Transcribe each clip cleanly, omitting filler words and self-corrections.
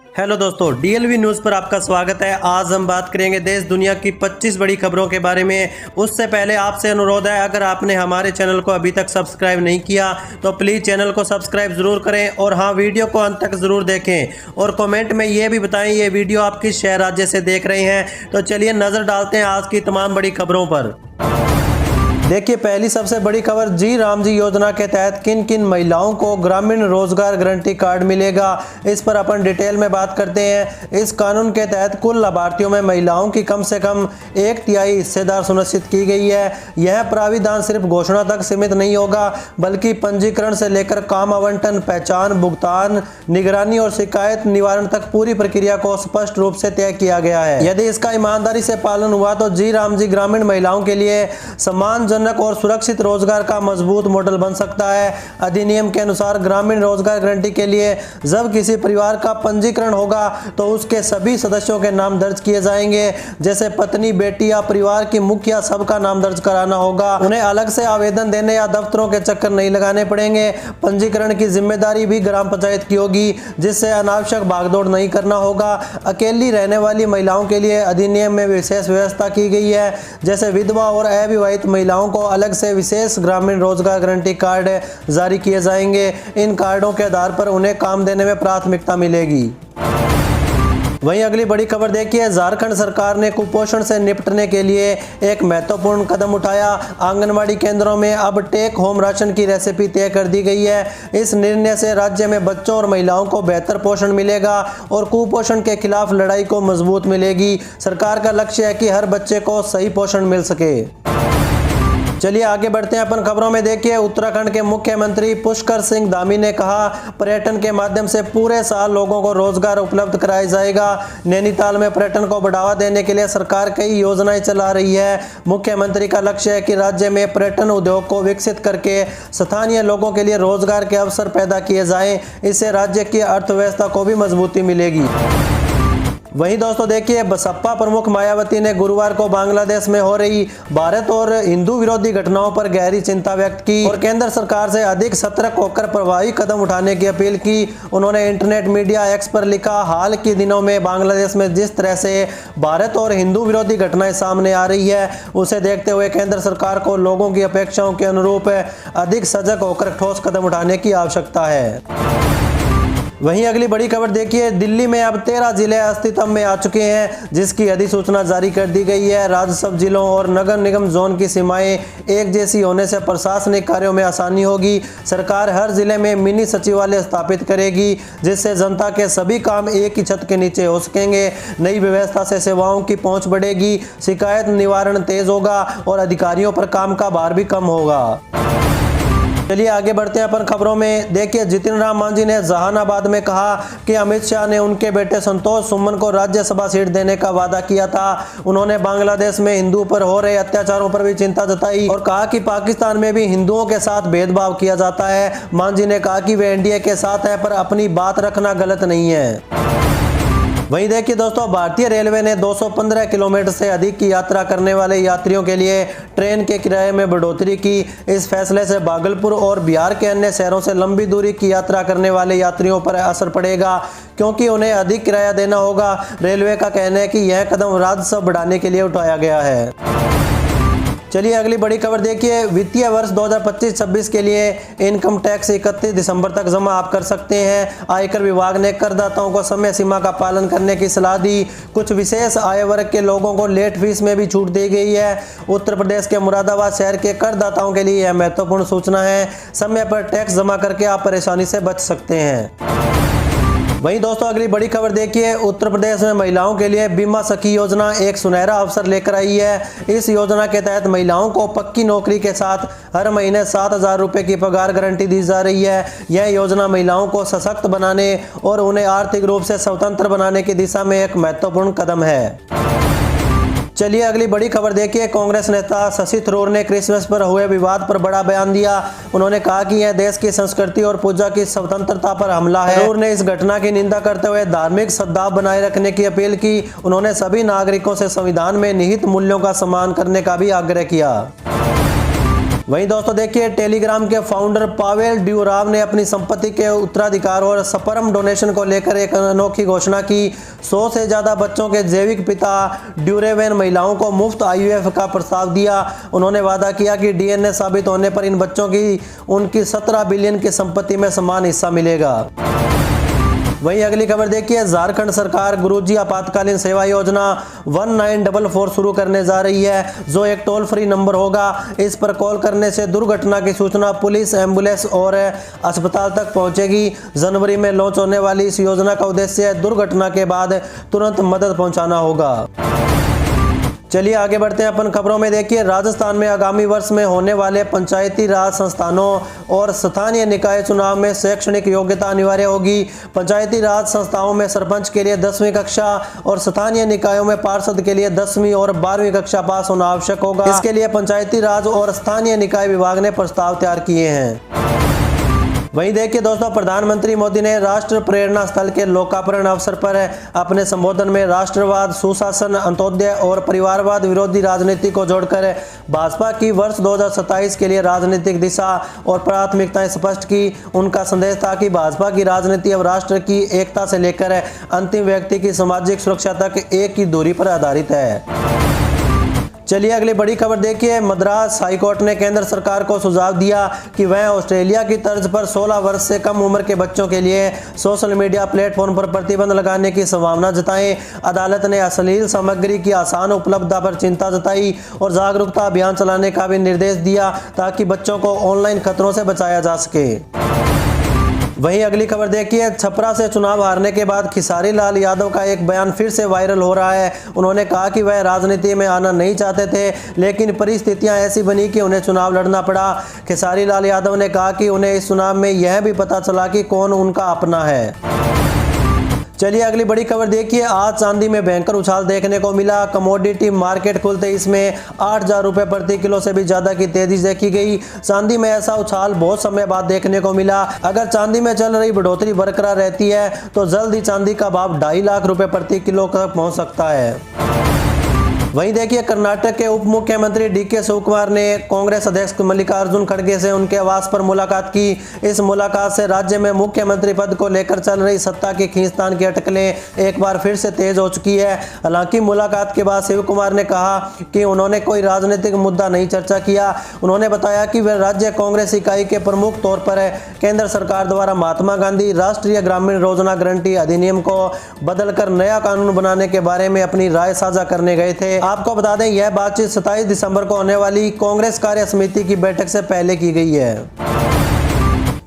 Hello दोस्तों, डीएलवी news पर आपका स्वागत है। आज हम बात करेंगे देश दुनिया की 25 बड़ी खबरों के बारे में। उससे पहले आपसे अनुरोध है, अगर आपने हमारे चैनल को अभी तक सब्सक्राइब नहीं किया तो प्लीज़ चैनल को सब्सक्राइब ज़रूर करें और हाँ, वीडियो को अंत तक ज़रूर देखें और कमेंट में ये भी बताएं ये वीडियो आप किस शहर राज्य से देख रहे हैं। तो चलिए नज़र डालते हैं आज की तमाम बड़ी खबरों पर। देखिए, पहली सबसे बड़ी खबर, जी राम जी योजना के तहत किन किन महिलाओं को ग्रामीण रोजगार गारंटी कार्ड मिलेगा, इस पर अपन डिटेल में बात करते हैं। इस कानून के तहत कुल लाभार्थियों में महिलाओं की कम से कम 1/3 हिस्सेदार सुनिश्चित की गई है। यह प्राविधान सिर्फ घोषणा तक सीमित नहीं होगा, बल्कि पंजीकरण से लेकर काम आवंटन, पहचान, भुगतान, निगरानी और शिकायत निवारण तक पूरी प्रक्रिया को स्पष्ट रूप से तय किया गया है। यदि इसका ईमानदारी से पालन हुआ तो जी राम जी ग्रामीण महिलाओं के लिए सम्मानजनक और सुरक्षित रोजगार का मजबूत मॉडल बन सकता है। अधिनियम के अनुसार ग्रामीण रोजगार गारंटी के लिए जब किसी परिवार का पंजीकरण होगा तो उसके सभी सदस्यों के नाम दर्ज किए जाएंगे, जैसे पत्नी, बेटी या परिवार की मुखिया, सबका नाम दर्ज कराना होगा। उन्हें अलग से आवेदन देने या दफ्तरों के चक्कर नहीं लगाने पड़ेंगे। पंजीकरण की जिम्मेदारी भी ग्राम पंचायत की होगी, जिससे अनावश्यक भागदौड़ नहीं करना होगा। अकेली रहने वाली महिलाओं के लिए अधिनियम में विशेष व्यवस्था की गई है, जैसे विधवा और अविवाहित महिलाओं को अलग से विशेष ग्रामीण रोजगार गारंटी कार्ड जारी किए जाएंगे। इन कार्डों के आधार पर उन्हें काम देने में प्राथमिकता मिलेगी। वहीं अगली बड़ी खबर देखिए, झारखंड सरकार ने कुपोषण से निपटने के लिए एक महत्वपूर्ण कदम उठाया। आंगनवाड़ी केंद्रों में अब टेक होम राशन की रेसिपी तय कर दी गई है। इस निर्णय से राज्य में बच्चों और महिलाओं को बेहतर पोषण मिलेगा और कुपोषण के खिलाफ लड़ाई को मजबूत मिलेगी। सरकार का लक्ष्य है कि हर बच्चे को सही पोषण मिल सके। चलिए आगे बढ़ते हैं अपन खबरों में। देखिए, उत्तराखंड के मुख्यमंत्री पुष्कर सिंह धामी ने कहा, पर्यटन के माध्यम से पूरे साल लोगों को रोजगार उपलब्ध कराया जाएगा। नैनीताल में पर्यटन को बढ़ावा देने के लिए सरकार कई योजनाएं चला रही है। मुख्यमंत्री का लक्ष्य है कि राज्य में पर्यटन उद्योग को विकसित करके स्थानीय लोगों के लिए रोजगार के अवसर पैदा किए जाएं। इससे राज्य की अर्थव्यवस्था को भी मजबूती मिलेगी। वहीं दोस्तों देखिए, बसपा प्रमुख मायावती ने गुरुवार को बांग्लादेश में हो रही भारत और हिंदू विरोधी घटनाओं पर गहरी चिंता व्यक्त की और केंद्र सरकार से अधिक सतर्क होकर प्रभावी कदम उठाने की अपील की। उन्होंने इंटरनेट मीडिया एक्स पर लिखा, हाल के दिनों में बांग्लादेश में जिस तरह से भारत और हिंदू विरोधी घटनाएं सामने आ रही है, उसे देखते हुए केंद्र सरकार को लोगों की अपेक्षाओं के अनुरूप अधिक सजग होकर ठोस कदम उठाने की आवश्यकता है। वहीं अगली बड़ी खबर देखिए, दिल्ली में अब 13 जिले अस्तित्व में आ चुके हैं, जिसकी अधिसूचना जारी कर दी गई है। राज्य सब जिलों और नगर निगम जोन की सीमाएं एक जैसी होने से प्रशासनिक कार्यों में आसानी होगी। सरकार हर जिले में मिनी सचिवालय स्थापित करेगी, जिससे जनता के सभी काम एक ही छत के नीचे हो सकेंगे। नई व्यवस्था से सेवाओं की पहुंच बढ़ेगी, शिकायत निवारण तेज होगा और अधिकारियों पर काम का भार भी कम होगा। चलिए आगे बढ़ते हैं अपन खबरों में। देखिए, जितिन राम मांझी ने जहानाबाद में कहा कि अमित शाह ने उनके बेटे संतोष सुमन को राज्यसभा सीट देने का वादा किया था। उन्होंने बांग्लादेश में हिंदू पर हो रहे अत्याचारों पर भी चिंता जताई और कहा कि पाकिस्तान में भी हिंदुओं के साथ भेदभाव किया जाता है। मांझी ने कहा कि वे एनडीए के साथ है, पर अपनी बात रखना गलत नहीं है। वहीं देखिए दोस्तों, भारतीय रेलवे ने 215 किलोमीटर से अधिक की यात्रा करने वाले यात्रियों के लिए ट्रेन के किराए में बढ़ोतरी की। इस फैसले से भागलपुर और बिहार के अन्य शहरों से लंबी दूरी की यात्रा करने वाले यात्रियों पर असर पड़ेगा, क्योंकि उन्हें अधिक किराया देना होगा। रेलवे का कहना है कि यह कदम राजस्व बढ़ाने के लिए उठाया गया है। चलिए अगली बड़ी खबर देखिए, वित्तीय वर्ष 2025-26 के लिए इनकम टैक्स 31 दिसंबर तक जमा आप कर सकते हैं। आयकर विभाग ने करदाताओं को समय सीमा का पालन करने की सलाह दी। कुछ विशेष आय वर्ग के लोगों को लेट फीस में भी छूट दी गई है। उत्तर प्रदेश के मुरादाबाद शहर के करदाताओं के लिए यह महत्वपूर्ण सूचना है। समय पर टैक्स जमा करके आप परेशानी से बच सकते हैं। वहीं दोस्तों अगली बड़ी खबर देखिए, उत्तर प्रदेश में महिलाओं के लिए बीमा सखी योजना एक सुनहरा अवसर लेकर आई है। इस योजना के तहत महिलाओं को पक्की नौकरी के साथ हर महीने 7,000 रुपये की पगार गारंटी दी जा रही है। यह योजना महिलाओं को सशक्त बनाने और उन्हें आर्थिक रूप से स्वतंत्र बनाने की दिशा में एक महत्वपूर्ण कदम है। चलिए अगली बड़ी खबर देखिए, कांग्रेस नेता शशि थरूर ने क्रिसमस पर हुए विवाद पर बड़ा बयान दिया। उन्होंने कहा कि यह देश की संस्कृति और पूजा की स्वतंत्रता पर हमला है। थरूर ने इस घटना की निंदा करते हुए धार्मिक सद्भाव बनाए रखने की अपील की। उन्होंने सभी नागरिकों से संविधान में निहित मूल्यों का सम्मान करने का भी आग्रह किया। वहीं दोस्तों देखिए, टेलीग्राम के फाउंडर पावेल ड्यूराव ने अपनी संपत्ति के उत्तराधिकार और स्पर्म डोनेशन को लेकर एक अनोखी घोषणा की। 100 से ज्यादा बच्चों के जैविक पिता ड्यूरेवेन महिलाओं को मुफ्त IVF का प्रस्ताव दिया। उन्होंने वादा किया कि DNA साबित होने पर इन बच्चों की उनकी 17 बिलियन की संपत्ति में समान हिस्सा मिलेगा। वहीं अगली खबर देखिए, झारखंड सरकार गुरुजी आपातकालीन सेवा योजना 1944 शुरू करने जा रही है, जो एक टोल फ्री नंबर होगा। इस पर कॉल करने से दुर्घटना की सूचना पुलिस, एम्बुलेंस और अस्पताल तक पहुंचेगी। जनवरी में लॉन्च होने वाली इस योजना का उद्देश्य दुर्घटना के बाद तुरंत मदद पहुंचाना होगा। चलिए आगे बढ़ते हैं अपन खबरों में। देखिए, राजस्थान में आगामी वर्ष में होने वाले पंचायती राज संस्थानों और स्थानीय निकाय चुनाव में शैक्षणिक योग्यता अनिवार्य होगी। पंचायती राज संस्थाओं में सरपंच के लिए 10वीं कक्षा और स्थानीय निकायों में पार्षद के लिए 10वीं और 12वीं कक्षा पास होना आवश्यक होगा। इसके लिए पंचायती राज और स्थानीय निकाय विभाग ने प्रस्ताव तैयार किए हैं। वहीं देखिए दोस्तों, प्रधानमंत्री मोदी ने राष्ट्र प्रेरणा स्थल के लोकार्पण अवसर पर अपने संबोधन में राष्ट्रवाद, सुशासन, अंत्योदय और परिवारवाद विरोधी राजनीति को जोड़कर भाजपा की वर्ष 2027 के लिए राजनीतिक दिशा और प्राथमिकताएं स्पष्ट की। उनका संदेश था कि भाजपा की राजनीति अब राष्ट्र की एकता से लेकर अंतिम व्यक्ति की सामाजिक सुरक्षा तक एक ही दूरी पर आधारित है। चलिए अगली बड़ी खबर देखिए, मद्रास हाईकोर्ट ने केंद्र सरकार को सुझाव दिया कि वह ऑस्ट्रेलिया की तर्ज पर 16 वर्ष से कम उम्र के बच्चों के लिए सोशल मीडिया प्लेटफॉर्म पर प्रतिबंध लगाने की संभावना जताई। अदालत ने अश्लील सामग्री की आसान उपलब्धता पर चिंता जताई और जागरूकता अभियान चलाने का भी निर्देश दिया ताकि बच्चों को ऑनलाइन खतरों से बचाया जा सके। वहीं अगली खबर देखिए, छपरा से चुनाव हारने के बाद खेसारी लाल यादव का एक बयान फिर से वायरल हो रहा है। उन्होंने कहा कि वह राजनीति में आना नहीं चाहते थे, लेकिन परिस्थितियां ऐसी बनी कि उन्हें चुनाव लड़ना पड़ा। खेसारी लाल यादव ने कहा कि उन्हें इस चुनाव में यह भी पता चला कि कौन उनका अपना है। चलिए अगली बड़ी खबर देखिए, आज चांदी में भयंकर उछाल देखने को मिला। कमोडिटी मार्केट खुलते इसमें 8,000 रुपये प्रति किलो से भी ज्यादा की तेजी देखी गई। चांदी में ऐसा उछाल बहुत समय बाद देखने को मिला। अगर चांदी में चल रही बढ़ोतरी बरकरार रहती है तो जल्द ही चांदी का भाव 2.5 लाख रुपए प्रति किलो तक पहुंच सकता है। वहीं देखिए, कर्नाटक के उप मुख्यमंत्री DK शिवकुमार ने कांग्रेस अध्यक्ष मल्लिकार्जुन खड़गे से उनके आवास पर मुलाकात की। इस मुलाकात से राज्य में मुख्यमंत्री पद को लेकर चल रही सत्ता की खींचतान की अटकलें एक बार फिर से तेज हो चुकी है। हालांकि मुलाकात के बाद शिवकुमार ने कहा कि उन्होंने कोई राजनीतिक मुद्दा नहीं चर्चा किया। उन्होंने बताया कि वे राज्य कांग्रेस इकाई के प्रमुख तौर पर केंद्र सरकार द्वारा महात्मा गांधी राष्ट्रीय ग्रामीण रोजगार गारंटी अधिनियम को बदलकर नया कानून बनाने के बारे में अपनी राय साझा करने गए थे। आपको बता दें, यह बातचीत 27 दिसंबर को होने वाली कांग्रेस कार्य समिति की बैठक से पहले की गई है।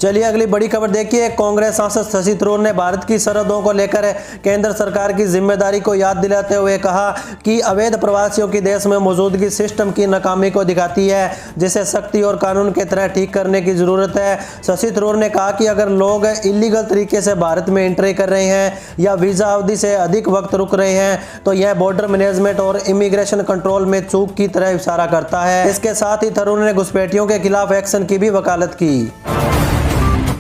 चलिए अगली बड़ी खबर देखिए, कांग्रेस सांसद शशि थरूर ने भारत की सरहदों को लेकर केंद्र सरकार की जिम्मेदारी को याद दिलाते हुए कहा कि अवैध प्रवासियों की देश में मौजूदगी सिस्टम की नाकामी को दिखाती है, जिसे सख्ती और कानून के तरह ठीक करने की जरूरत है। शशि थरूर ने कहा कि अगर लोग इलीगल तरीके से भारत में एंट्री कर रहे हैं या वीजा अवधि से अधिक वक्त रुक रहे हैं तो यह बॉर्डर मैनेजमेंट और इमिग्रेशन कंट्रोल में चूक की तरह इशारा करता है। इसके साथ ही थरूर ने घुसपैठियों के खिलाफ एक्शन की भी वकालत की।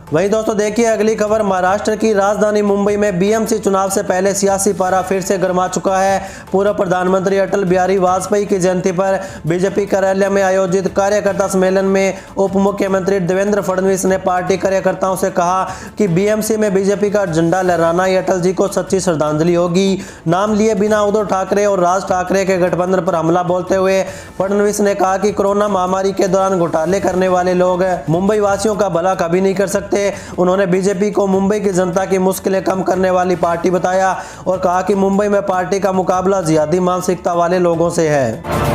वहीं दोस्तों देखिए अगली खबर, महाराष्ट्र की राजधानी मुंबई में BMC चुनाव से पहले सियासी पारा फिर से गर्मा चुका है। पूर्व प्रधानमंत्री अटल बिहारी वाजपेयी की जयंती पर बीजेपी कार्यालय में आयोजित कार्यकर्ता सम्मेलन में उप मुख्यमंत्री देवेंद्र फडणवीस ने पार्टी कार्यकर्ताओं से कहा कि BMC में बीजेपी का झंडा लहराना ही अटल जी को सच्ची श्रद्धांजलि होगी। नाम लिए बिना उद्धव ठाकरे और राज ठाकरे के गठबंधन पर हमला बोलते हुए फडणवीस ने कहा कि कोरोना महामारी के दौरान घोटाले करने वाले लोग मुंबई वासियों का भला कभी नहीं कर सकते। उन्होंने बीजेपी को मुंबई की जनता की मुश्किलें कम करने वाली पार्टी बताया और कहा कि मुंबई में पार्टी का मुकाबला जिहादी मानसिकता वाले लोगों से है।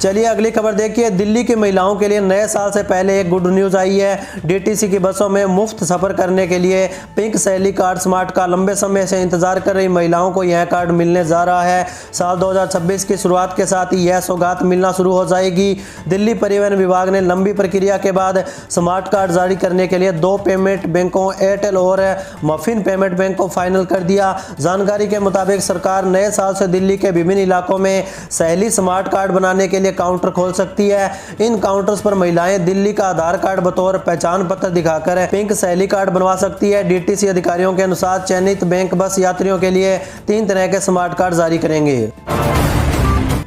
चलिए अगली खबर देखिए, दिल्ली की महिलाओं के लिए नए साल से पहले एक गुड न्यूज आई है। DTC की बसों में मुफ्त सफर करने के लिए पिंक सैली कार्ड स्मार्ट का लंबे समय से इंतजार कर रही महिलाओं को यह कार्ड मिलने जा रहा है। साल 2026 की शुरुआत के साथ ही यह सौगात मिलना शुरू हो जाएगी। दिल्ली परिवहन विभाग ने लंबी प्रक्रिया के बाद स्मार्ट कार्ड जारी करने के लिए 2 पेमेंट बैंकों एयरटेल और मफिन पेमेंट बैंक को फाइनल कर दिया। जानकारी के मुताबिक सरकार नए साल से दिल्ली के विभिन्न इलाकों में सैली स्मार्ट कार्ड बनाने के लिए काउंटर खोल सकती है। इन काउंटर्स पर महिलाएं दिल्ली का आधार कार्ड बतौर पहचान पत्र दिखाकर पिंक सैली कार्ड बनवा सकती है। DTC अधिकारियों के अनुसार चयनित बैंक बस यात्रियों के लिए 3 तरह के स्मार्ट कार्ड जारी करेंगे।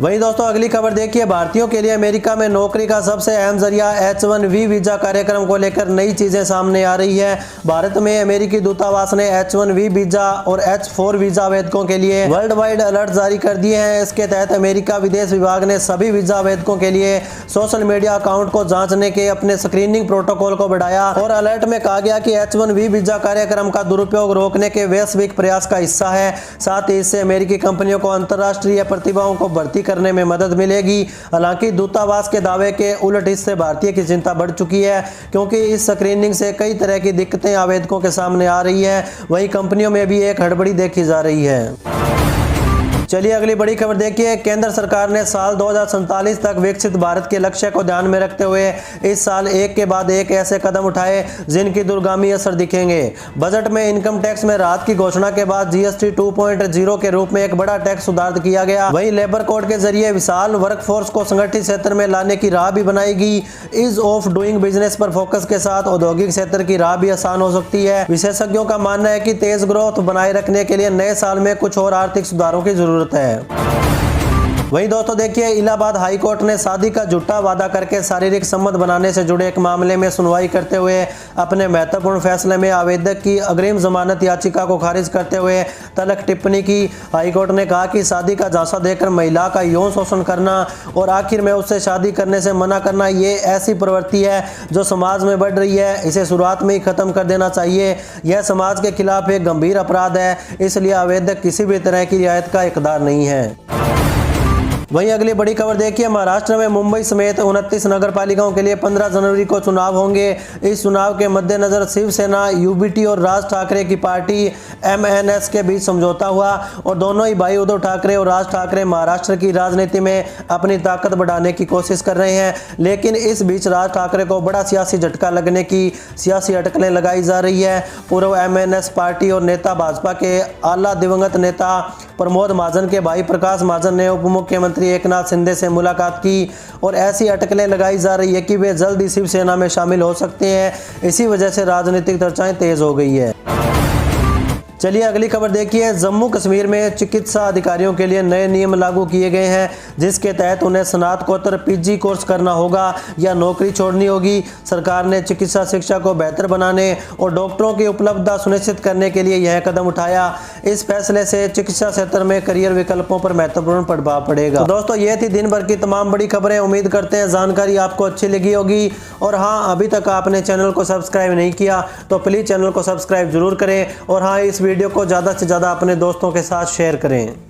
वहीं दोस्तों अगली खबर देखिए, भारतीयों के लिए अमेरिका में नौकरी का सबसे अहम जरिया H1B वीजा कार्यक्रम को लेकर नई चीजें सामने आ रही है। भारत में अमेरिकी दूतावास ने H1B वीजा और H4 वीजा आवेदकों के लिए वर्ल्ड वाइड अलर्ट जारी कर दिए हैं। इसके तहत अमेरिका विदेश विभाग ने सभी वीजा आवेदकों के लिए सोशल मीडिया अकाउंट को जांचने के अपने स्क्रीनिंग प्रोटोकॉल को बढ़ाया और अलर्ट में कहा गया कि H1B वीजा कार्यक्रम का दुरुपयोग रोकने के वैश्विक प्रयास का हिस्सा है। साथ ही इससे अमेरिकी कंपनियों को अंतर्राष्ट्रीय प्रतिभाओं को भर्ती करने में मदद मिलेगी। हालांकि दूतावास के दावे के उलट इससे भारतीय की चिंता बढ़ चुकी है, क्योंकि इस स्क्रीनिंग से कई तरह की दिक्कतें आवेदकों के सामने आ रही है। वहीं कंपनियों में भी एक हड़बड़ी देखी जा रही है। चलिए अगली बड़ी खबर देखिए, केंद्र सरकार ने साल 2047 तक विकसित भारत के लक्ष्य को ध्यान में रखते हुए इस साल एक के बाद एक ऐसे कदम उठाए जिनकी दूरगामी असर दिखेंगे। बजट में इनकम टैक्स में राहत की घोषणा के बाद GST 2.0 के रूप में एक बड़ा टैक्स सुधार किया गया। वहीं लेबर कोड के जरिए विशाल वर्कफोर्स को संगठित क्षेत्र में लाने की राह भी बनाएगी। ईज ऑफ डूइंग बिजनेस पर फोकस के साथ औद्योगिक क्षेत्र की राह भी आसान हो सकती है। विशेषज्ञों का मानना है कि तेज ग्रोथ बनाए रखने के लिए नए साल में कुछ और आर्थिक सुधारों की जरूरत है। वहीं दोस्तों देखिए, इलाहाबाद हाई कोर्ट ने शादी का झूठा वादा करके शारीरिक संबंध बनाने से जुड़े एक मामले में सुनवाई करते हुए अपने महत्वपूर्ण फैसले में आवेदक की अग्रिम जमानत याचिका को खारिज करते हुए तल्ख टिप्पणी की। हाई कोर्ट ने कहा कि शादी का झांसा देकर महिला का यौन शोषण करना और आखिर में उससे शादी करने से मना करना, ये ऐसी प्रवृत्ति है जो समाज में बढ़ रही है। इसे शुरुआत में ही खत्म कर देना चाहिए। यह समाज के खिलाफ एक गंभीर अपराध है, इसलिए आवेदक किसी भी तरह की रियायत का हकदार नहीं है। वहीं अगली बड़ी खबर देखिए, महाराष्ट्र में मुंबई समेत 29 नगर पालिकाओं के लिए 15 जनवरी को चुनाव होंगे। इस चुनाव के मद्देनजर शिवसेना, UBT और राज ठाकरे की पार्टी MNS के बीच समझौता हुआ और दोनों ही भाई उद्धव ठाकरे और राज ठाकरे महाराष्ट्र की राजनीति में अपनी ताकत बढ़ाने की कोशिश कर रहे हैं। लेकिन इस बीच राज ठाकरे को बड़ा सियासी झटका लगने की सियासी अटकलें लगाई जा रही है। पूर्व MNS पार्टी और नेता भाजपा के आला दिवंगत नेता प्रमोद महाजन के भाई प्रकाश महाजन ने उप मुख्यमंत्री एकनाथ शिंदे से मुलाकात की और ऐसी अटकलें लगाई जा रही है कि वे जल्द ही शिवसेना में शामिल हो सकते हैं। इसी वजह से राजनीतिक चर्चाएं तेज हो गई है। चलिए अगली खबर देखिए, जम्मू कश्मीर में चिकित्सा अधिकारियों के लिए नए नियम लागू किए गए हैं, जिसके तहत उन्हें स्नातकोत्तर PG कोर्स करना होगा या नौकरी छोड़नी होगी। सरकार ने चिकित्सा शिक्षा को बेहतर बनाने और डॉक्टरों की उपलब्धता सुनिश्चित करने के लिए यह कदम उठाया। इस फैसले से चिकित्सा क्षेत्र में करियर विकल्पों पर महत्वपूर्ण प्रभाव पड़ेगा। तो दोस्तों ये थी दिन भर की तमाम बड़ी खबरें। उम्मीद करते हैं जानकारी आपको अच्छी लगी होगी। और हाँ, अभी तक आपने चैनल को सब्सक्राइब नहीं किया तो प्लीज़ चैनल को सब्सक्राइब जरूर करें। और हाँ, इस वीडियो को ज़्यादा से ज़्यादा अपने दोस्तों के साथ शेयर करें।